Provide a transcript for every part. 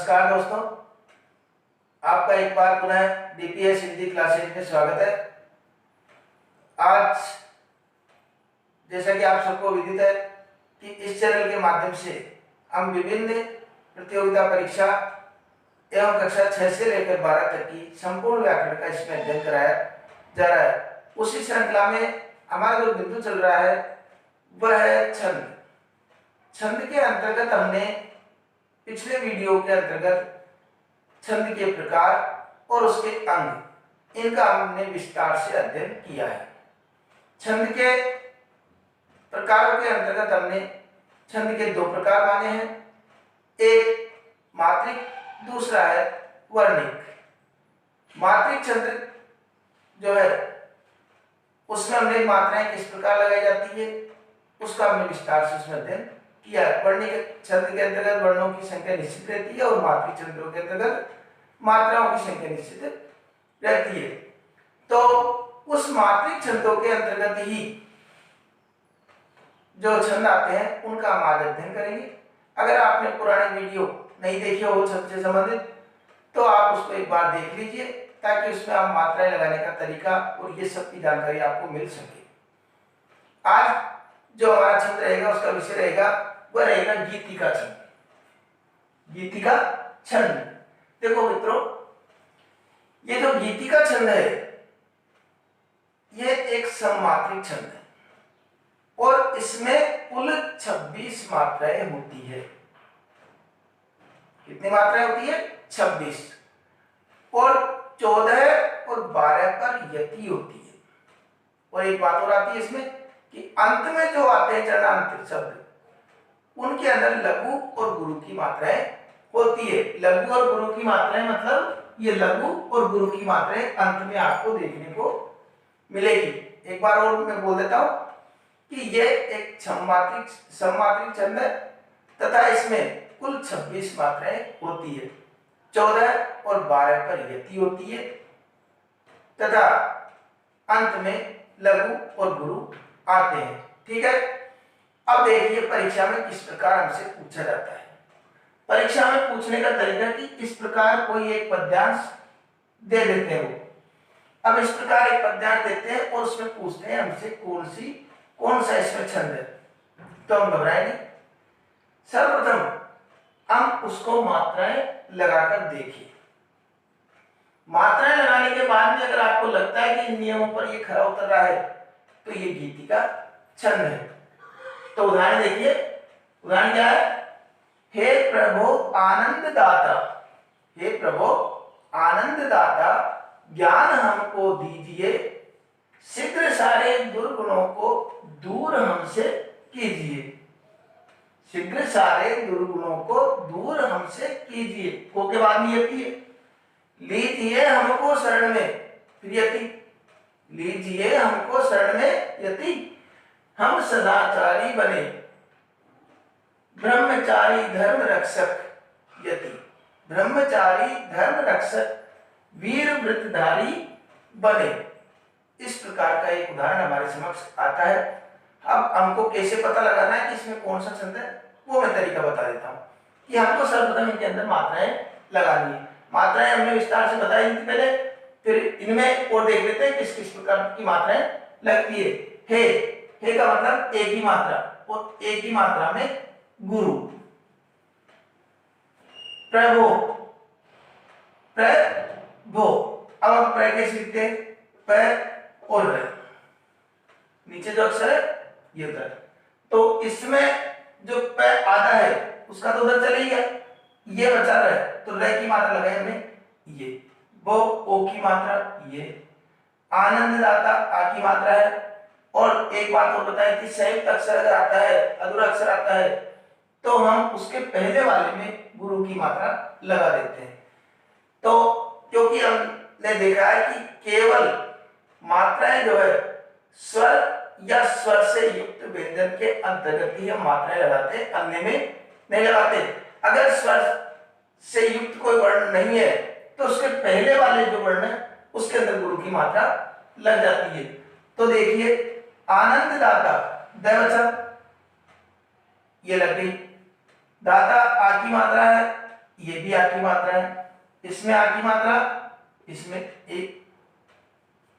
नमस्कार दोस्तों, आपका एक बार पुनः डीपीएस हिंदी क्लासेज में स्वागत है। आज जैसा कि आप सबको विदित है कि इस चैनल के माध्यम से हम विभिन्न प्रतियोगिता परीक्षा एवं कक्षा 6 से लेकर 12 तक की संपूर्ण व्याकरण का इसमें अध्ययन कराया जा रहा है। उसी श्रृंखला में हमारा जो बिंदु चल रहा है वह है छंद। छंद के अंतर्गत हमने पिछले वीडियो के अंतर्गत छंद के प्रकार और उसके अंग इनका हमने विस्तार से अध्ययन किया है। छंद के प्रकारों के अंतर्गत हमने छंद के दो प्रकार माने हैं, एक मात्रिक, दूसरा है वर्णिक। मात्रिक छंद जो है उसमें हमने मात्राएं किस प्रकार लगाई जाती है उसका हमने विस्तार से उसमें अध्ययन किया। वर्णिक छंद के अंतर्गत वर्णों की संख्या निश्चित रहती है और मात्रिक छंदों के अंतर्गत मात्राओं की संख्या निश्चित रहती है। तो उस मात्रिक छंदों के अंतर्गत ही जो छंद आते हैं उनका हम आज अध्ययन करेंगे। अगर आपने पुराने वीडियो नहीं देखे हो छंद से संबंधित तो आप उसको एक बार देख लीजिए ताकि उसमें आप मात्राएं लगाने का तरीका और ये सब की जानकारी आपको मिल सके। आज जो हमारा छंद रहेगा उसका विषय रहेगा वह रहेगा गीतिका छंद। गीतिका छंद, देखो मित्रों, ये जो गीतिका छंद है ये एक सममात्रिक छंद है और इसमें कुल 26 मात्राएं होती है। कितनी मात्राएं होती है? 26। और 14 और 12 पर यति होती है। और एक बात और आती है इसमें कि अंत में जो आते हैं चरणांत शब्द उनके अंदर लघु और गुरु की मात्राएं होती है। लघु और गुरु की मात्राएं मतलब ये लघु और गुरु की मात्राएं अंत में आपको देखने को मिलेगी। एक बार और मैं बोल देता हूं कि ये एक सममात्रिक छंद है तथा इसमें कुल 26 मात्राएं होती है। 14 और 12 पर यति होती है तथा अंत में लघु और गुरु आते हैं। ठीक है, अब देखिए परीक्षा में किस प्रकार हमसे पूछा जाता है। परीक्षा में पूछने का तरीका कि इस प्रकार कोई एक पद्यांश दे देते हैं। अब इस प्रकार एक पद्यांश देते हैं और उसमें पूछते हैं हमसे कौन सा इसमें छंद है, तो हम घबराए नहीं। सर्वप्रथम हम उसको मात्राएं लगाकर देखिए। मात्राएं लगाने के बाद में अगर आपको लगता है कि इन नियमों पर ये खरा उतर रहा है तो ये गीतिका छंद है। तो उदाहरण देखिए, उदाहरण क्या है? हे प्रभु आनंद दाता, हे प्रभु आनंद दाता ज्ञान हमको दीजिए, शीघ्र सारे दुर्गुणों को दूर हमसे कीजिए। शीघ्र सारे दुर्गुणों को दूर हमसे कीजिए। को के बाद नियति है, लीजिए हमको शरण में, फिर यति, लीजिए हमको शरण में यति, हम सदाचारी बने, ब्रह्मचारी धर्म रक्षक यति, ब्रह्मचारी धर्म रक्षक वीर व्रतधारी बने। इस प्रकार का एक उदाहरण हमारे समक्ष आता है। अब हमको कैसे पता लगाना है कि इसमें कौन सा छंद है वो मैं तरीका बता देता हूँ कि हमको सर्वप्रथम इनके अंदर मात्राएं लगानी है। मात्राएं हमने विस्तार से बताई थी पहले, फिर इनमें और देख लेते हैं किस किस प्रकार की मात्राएं लगती है। हे का मतलब एक ही मात्रा और एक ही मात्रा में गुरु। प्रभो, प्रभो, अब हम प्र कैसे लिखते हैं? प और र, नीचे जो अक्षर है ये उधर, तो इसमें जो प आधा है उसका तो उधर चले गया, ये बचा रहा है तो र की मात्रा लगाई हमने ये, वो ओ की मात्रा ये, आनंददाता आ की मात्रा है। और एक बात और बताएं कि संयुक्त अक्षर अगर आता है, अधूरा अक्षर आता है तो हम उसके पहले वाले में गुरु की मात्रा लगा देते हैं। तो क्योंकि हमने देखा है कि केवल मात्राएं जो है स्वर या स्वर से युक्त व्यंजन के अंतर्गत ही हम मात्राएं लगाते हैं, अन्य में नहीं लगाते। अगर स्वर से युक्त कोई वर्ण नहीं है तो उसके पहले वाले जो वर्ण है उसके अंदर गुरु की मात्रा लग जाती है। तो देखिए आनंददाता द बचा, ये लग गई, दाता आ की मात्रा है ये भी आ की मात्रा है, इसमें आ की मात्रा, इसमें एक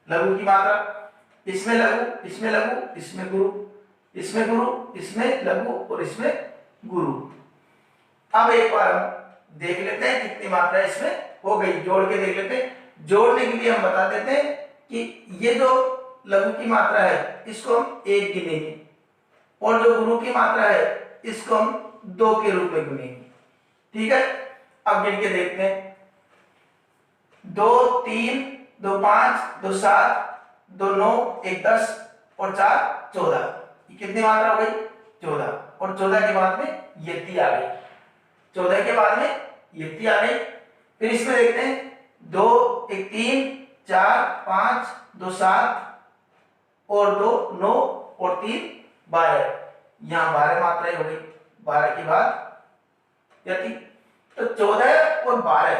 लघु की मात्रा, इसमें लघु, इसमें लघु, इसमें गुरु, इसमें गुरु, इसमें लघु और इसमें गुरु। अब एक बार हम देख लेते हैं कितनी मात्रा इसमें हो गई, जोड़ के देख लेते हैं। जोड़ने के लिए हम बता देते हैं कि ये जो लघु की मात्रा है इसको हम 1 गिनेंगे और जो गुरु की मात्रा है इसको हम 2 के रूप में गिनेंगे। ठीक है, अब गिन के देखते हैं। 2 3 2 5 2 7 2 9 1 10 और 4 14। ये कितनी मात्रा हो गई? 14। और 14 के बाद में यति आ गई, 14 के बाद में यति आ गई। फिर इसमें देखते हैं 2 1 3 4 5 2 7 और 2 9 और 3 12। यहाँ 12 मात्राएं हो गई, 12 के बाद यति। तो 14 और 12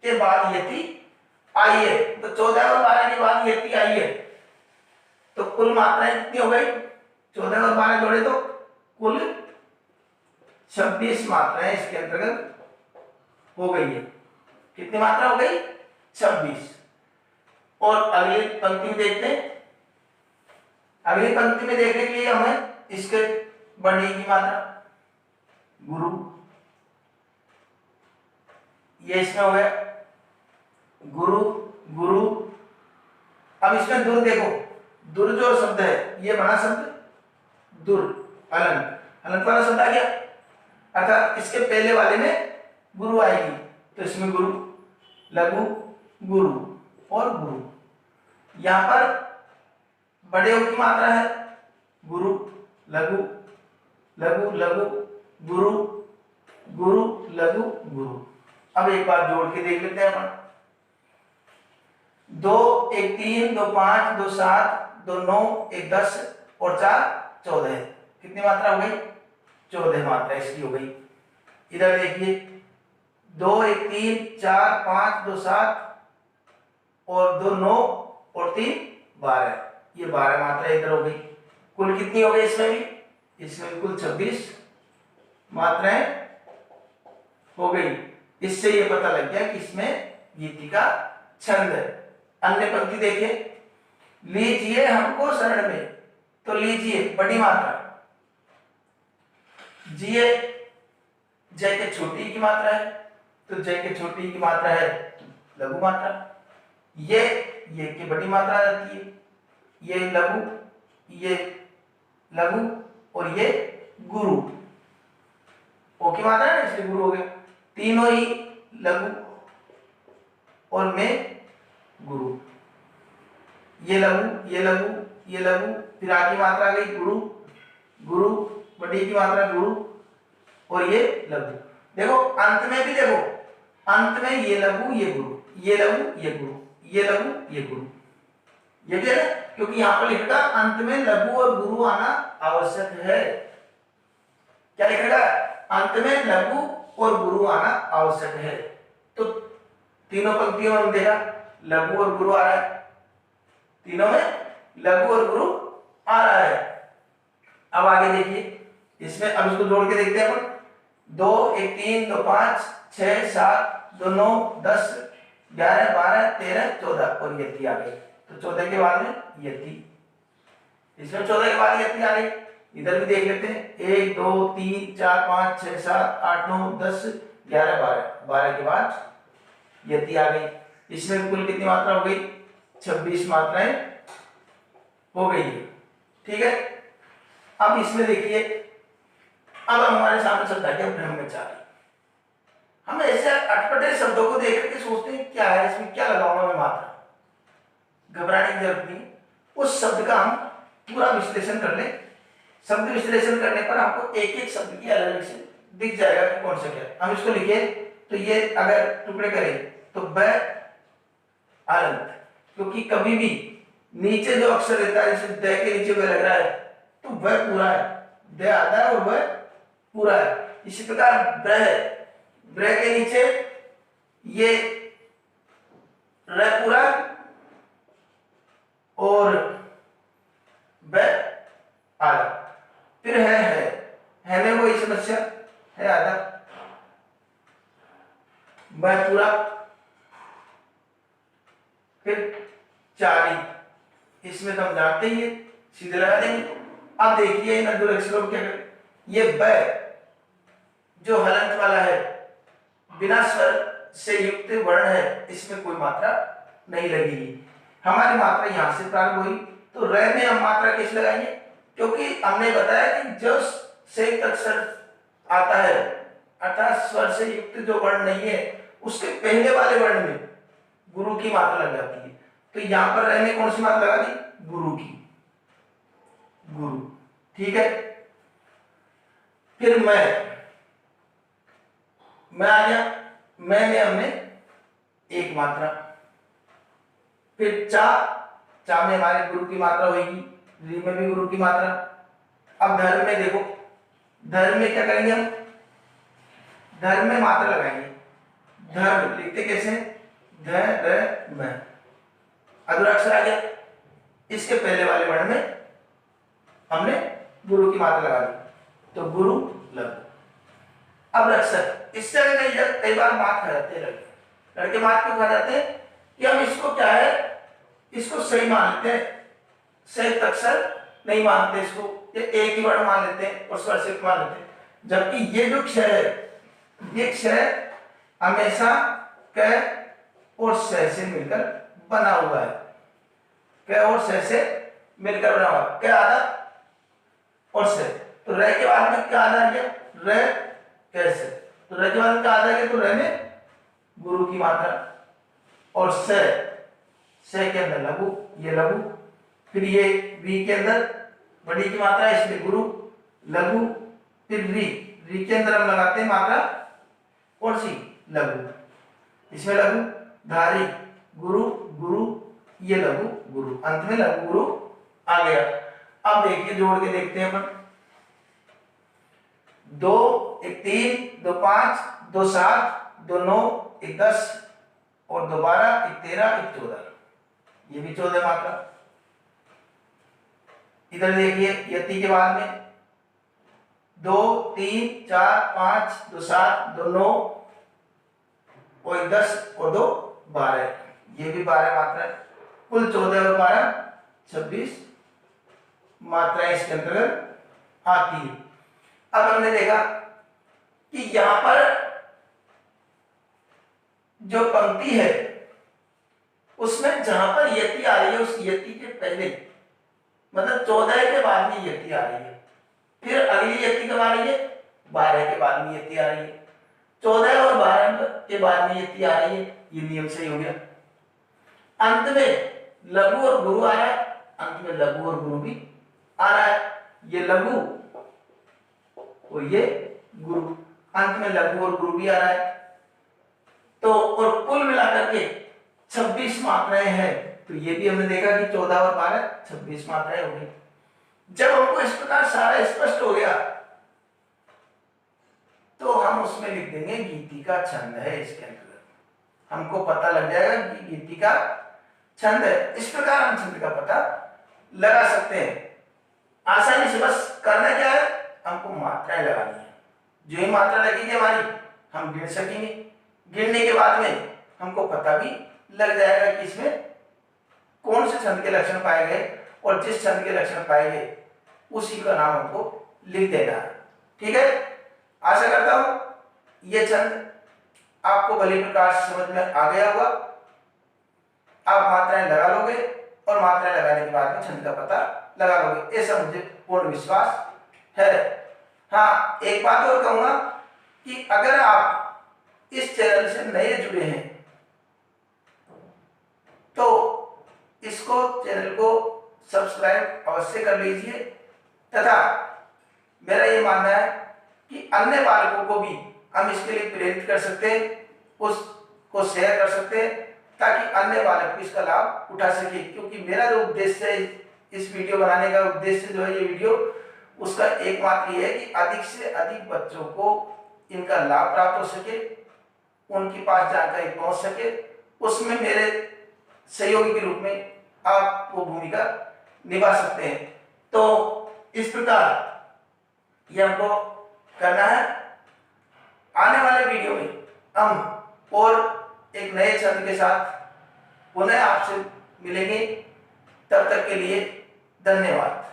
के बाद यति आई है, तो 14 और 12 के बाद यति आई है, तो कुल मात्राएं कितनी हो गई? 14 और 12 जोड़े तो कुल 26 मात्राएं इसके अंतर्गत हो गई है। कितनी मात्रा हो गई? 26। और अगली पंक्ति में देखते हैं। अगली पंक्ति में देखने के लिए हमें इसके बढ़ने की मात्रा गुरु, ये इसमें हो गया गुरु गुरु। अब इसमें दुर देखो, दुर जो शब्द है ये बड़ा शब्द दुर, अलंत, अलंत वाला शब्द आ गया, अर्थात इसके पहले वाले में गुरु आएगी, तो इसमें गुरु, लघु, गुरु और गुरु। यहां पर बड़े ओ की मात्रा है गुरु, लघु, लघु, लघु, गुरु, गुरु, लघु, गुरु। अब एक बार जोड़ के देख लेते हैं अपन। 2 1 3 2 5 2 7 2 9 1 10 और 4 14। कितनी मात्रा हो गई? 14 मात्रा इसकी हो गई। इधर देखिए 2 1 3 4 5 2 7 और 2 9 और 3 12। ये 12 मात्रा इधर हो गई। कुल कितनी हो गई इसमें भी? इसमें कुल 26 मात्राएं हो गई। इससे ये पता लग गया कि इसमें गीति का छंद है। अन्य पंक्ति देखिए, लीजिए हमको शरण में, तो लीजिए बड़ी मात्रा, जिए जय के छोटी की मात्रा है, तो जय के छोटी की मात्रा है लघु मात्रा। ये की बड़ी मात्रा आ जाती है, ये लघु, ये लघु और ये गुरु। ओ की मात्रा है ना, इसलिए गुरु हो गया। तीनों ही लघु और मैं गुरु, ये लघु, ये लघु, ये लघु, फिर आ की मात्रा आ गई गुरु, गुरु, बड़ी की मात्रा गुरु और ये लघु। देखो अंत में भी देखो, अंत में ये लघु ये गुरु, ये लघु ये गुरु, ये लघु ये गुरु। ये भी है ना, क्योंकि यहां पर लिखेगा अंत में लघु और गुरु आना आवश्यक है। क्या लिखेगा? अंत में लघु और गुरु आना आवश्यक है। तो तीनों पंक्तियों में देखा लघु और गुरु आ रहा है, तीनों में लघु और गुरु आ रहा है। अब आगे देखिए इसमें, अब इसको जोड़ के देखते हैं अपन। 2 1 3 2 5 6 7 2 9 10 11 12 13 14 और यति आ गई। तो 14 के बाद में यति, इसमें 14 के बाद यति आ गई। इधर भी देख लेते हैं 1 2 3 4 5 6 7 8 9 10 11 12, 12 के बाद यति आ गई। इसमें कुल कितनी मात्रा हो गई? 26 मात्राएं हो गई है। ठीक है, अब इसमें देखिए, अब हमारे सामने शब्द आ गया ब्रह्मचारी। हम ऐसे अटपटे शब्दों को देख करके सोचते हैं क्या है इसमें, क्या लगाऊंगा मैं मात्रा, घबराने की जरूरत नहीं। उस शब्द का हम पूरा विश्लेषण कर ले। शब्द विश्लेषण करने पर आपको एक एक शब्द की अलग अलग से दिख जाएगा कि कौन सा क्या है। हम इसको लिखे तो ये अगर टुकड़े करें तो ब अलंत, क्योंकि कभी भी नीचे जो अक्षर रहता है, जैसे द के नीचे वह लग रहा है तो वह पूरा है, द आधा है और वह पूरा है। इसी प्रकार ब्रह, ब्रह के नीचे ये र पूरा और ब आधा। फिर है में वही समस्या, है आधा, मैं पूरा, फिर 4 इसमें तो हम जानते ही है, सीधे लगा देंगे। अब देखिए इन दो अक्षरों को क्या करें, ये ब जो हलंत वाला है, बिना स्वर से युक्त वर्ण है, इसमें कोई मात्रा नहीं लगेगी। हमारी मात्रा यहां से प्रारंभ हुई, तो र में हम मात्रा किस लगाएंगे, क्योंकि हमने बताया कि जो संयुक्त अक्षर आता है अर्थात स्वर से युक्त जो वर्ण नहीं है उसके पहले वाले वर्ण में गुरु की मात्रा लग जाती है। तो यहां पर र में कौन सी मात्रा लगा दी, गुरु की, गुरु। ठीक है, फिर मैं आ गया, मैं में हमने एक मात्रा, फिर चा में हमारे गुरु की मात्रा होगी, री में भी गुरु की मात्रा। अब धर्म में देखो, धर्म में क्या करेंगे हम, धर्म में मात्रा लगाएंगे। धर्म लिखते कैसे, धर्म, अधूरा अक्षर आ गया, इसके पहले वाले वर्ण में हमने गुरु की मात्रा लगा दी, तो गुरु लघु। अब रक्षक, इससे कई बार मात खा जाते हैं लड़के मात क्यों खा जाते हैं कि हम इसको क्या है, इसको सही मान लेते हैं, सही अक्षर नहीं मानते, इसको ये एक ही वर्ण मान लेते हैं और स्वर से मान लेते हैं, जबकि ये जो क्षय है, ये क्षय हमेशा क और स से मिलकर बना हुआ है, क और स से मिलकर बना हुआ है, क आधा और स, तो र के बाद में क्या आधा गया, र कैसे, तो र के बाद में क्या आधा गया, तो र में गुरु की मात्रा, और स के अंदर लघु, ये लघु, फिर ये वी के अंदर बड़ी की मात्रा है इसलिए गुरु लघु, फिर री के अंदर हम लगाते हैं मात्रा कौन सी, लघु, इसमें लघु, धारी, गुरु गुरु, ये लघु गुरु, अंत में लघु गुरु आ गया। अब देखिए जोड़ के देखते हैं अपन, 2 1 3 2 5 2 7 2 9 1 10 और 2 12 1 13 1 14, ये भी 14 मात्रा। इधर देखिए यति के बाद में 2 3 4 5 2 7 2 9 और 1 10 और 2 12, ये भी 12 मात्रा, कुल 14 और 12 26 मात्राएं इसके अंतर्गत आती है। अब हमने देखा कि यहां पर जो पंक्ति है उसमें जहां पर यति आ रही है उस यति के पहले, मतलब 14 के बाद में यति आ रही है, फिर अगली यति कब आ रही है, 12 के बाद में यति आ रही है, 14 और 12 के बाद में यति आ रही है, ये नियम सही हो गया। अंत में लघु और गुरु आ रहा है, अंत में लघु और गुरु भी आ रहा है, ये लघु और ये गुरु, अंत में लघु और गुरु भी आ रहा है, तो और कुल मिलाकर के 26 मात्राएं हैं, तो ये भी हमने देखा कि 14 और 12 26 मात्राएं हो गई। जब हमको इस प्रकार सारा स्पष्ट हो गया तो हम उसमें लिख देंगे गीति का छंद है, इसके अंतर्गत हमको पता लग जाएगा कि गीति का छंद है। इस प्रकार हम छंद का पता लगा सकते हैं आसानी से। बस करना क्या है, हमको मात्राएं लगानी है, जो ही मात्रा लगेगी हमारी हम गिन सकेंगे, गिनने के बाद में हमको पता भी लग जाएगा कि इसमें कौन से छंद के लक्षण पाए गए और जिस छंद के लक्षण पाए गए उसी का नाम हमको लिख देना है। ठीक है, आशा करता हूं ये छंद आपको भली प्रकार से समझ में आ गया होगा। आप मात्राएं लगा लोगे और मात्राएं लगाने के बाद में छंद का पता लगा लोगे, ऐसा मुझे पूर्ण विश्वास है। हाँ, एक बात और कहूंगा कि अगर आप इस चैनल से नए जुड़े हैं तो इसको चैनल को सब्सक्राइब अवश्य कर लीजिए, तथा मेरा ये मानना है कि अन्य बालकों को भी हम इसके लिए प्रेरित कर सकते हैं, उसको शेयर कर सकते हैं ताकि अन्य बालक भी इसका लाभ उठा सके। क्योंकि मेरा जो उद्देश्य है इस वीडियो बनाने का उद्देश्य जो है ये वीडियो, उसका एकमात्र ये है कि अधिक से अधिक बच्चों को इनका लाभ प्राप्त हो सके, उनके पास जानकारी पहुंच सके। उसमें मेरे सहयोगी के रूप में आप वो भूमिका निभा सकते हैं। तो इस प्रकार ये हमको करना है। आने वाले वीडियो में हम और एक नए छंद के साथ पुनः आपसे मिलेंगे। तब तक के लिए धन्यवाद।